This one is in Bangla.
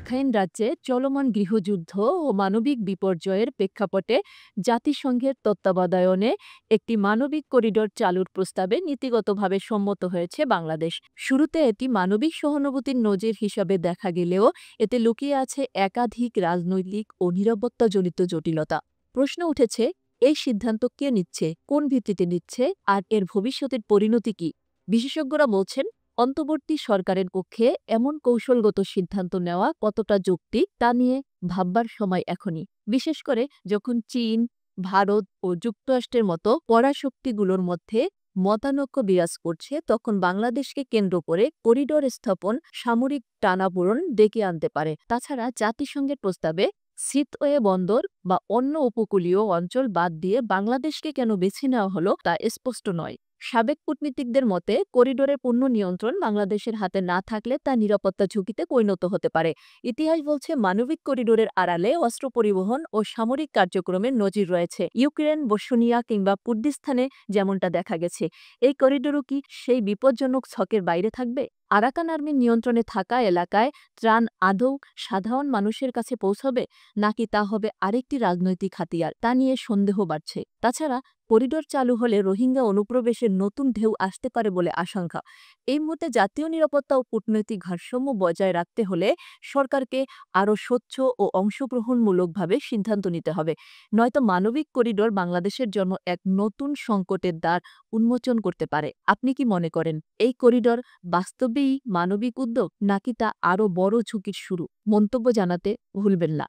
রাখাইন রাজ্যে চলমান গৃহযুদ্ধ ও মানবিক বিপর্যয়ের প্রেক্ষাপটে জাতিসংঘের তত্ত্বাবধানে একটি মানবিক করিডোর চালুর প্রস্তাবে নীতিগতভাবে সম্মত হয়েছে বাংলাদেশ। শুরুতে এটি মানবিক সহানুভূতির নজির হিসাবে দেখা গেলেও এতে লুকিয়ে আছে একাধিক রাজনৈতিক ও নিরাপত্তাজনিত জটিলতা। প্রশ্ন উঠেছে, এই সিদ্ধান্ত কে নিচ্ছে, কোন ভিত্তিতে নিচ্ছে, আর এর ভবিষ্যতের পরিণতি কি? বিশেষজ্ঞরা বলছেন, অন্তর্বর্তী সরকারের পক্ষে এমন কৌশলগত সিদ্ধান্ত নেওয়া কতটা যৌক্তিক তা নিয়ে ভাববার সময় এখনই, বিশেষ করে যখন চীন, ভারত ও যুক্তরাষ্ট্রের মতো পরাশক্তিগুলোর মধ্যে মতানৈক্য বিরাজ করছে। তখন বাংলাদেশকে কেন্দ্র করে করিডোর স্থাপন সামরিক টানাপোড়েন ডেকে আনতে পারে। তাছাড়া জাতিসংঘের প্রস্তাবে সিথওয়ে বন্দর বা অন্য উপকূলীয় অঞ্চল বাদ দিয়ে বাংলাদেশকে কেন বেছে নেওয়া হলো তা স্পষ্ট নয়। সাবেক কূটনীতিকদের মতে, করিডোরের পূর্ণ নিয়ন্ত্রণ বাংলাদেশের হাতে না থাকলে তা নিরাপত্তা ঝুঁকিতে পরিণত হতে পারে। ইতিহাস বলছে, মানবিক করিডোরের আড়ালে অস্ত্র পরিবহন ও সামরিক কার্যক্রমের নজির রয়েছে। ইউক্রেন, বসনিয়া কিংবা কুর্দিস্তানে যেমনটা দেখা গেছে। এই করিডোরও কি সেই বিপজ্জনক ছকের বাইরে থাকবে? আরাকান আর্মির নিয়ন্ত্রণে থাকা এলাকায় ত্রাণ আদৌ সাধারণ মানুষের কাছে পৌঁছবে, নাকি তা হবে আরেকটি রাজনৈতিক হাতিয়ার, তা নিয়ে সন্দেহ বাড়ছে। তাছাড়া করিডোর চালু হলে রোহিঙ্গা অনুপ্রবেশের নতুন ঢেউ আসতে পারে বলে আশঙ্কা। এই মুহূর্তে জাতীয় নিরাপত্তা ও কূটনৈতিক ভারসাম্য বজায় রাখতে হলে সরকারকে আরও স্বচ্ছ ও অংশগ্রহণমূলকভাবে সিদ্ধান্ত নিতে হবে। নয়তো মানবিক করিডোর বাংলাদেশের জন্য এক নতুন সংকটের দ্বার উন্মোচন করতে পারে। আপনি কি মনে করেন, এই করিডোর বাস্তবেই মানবিক উদ্যোগ, নাকি তা আরও বড় ঝুঁকির শুরু? মন্তব্য জানাতে ভুলবেন না।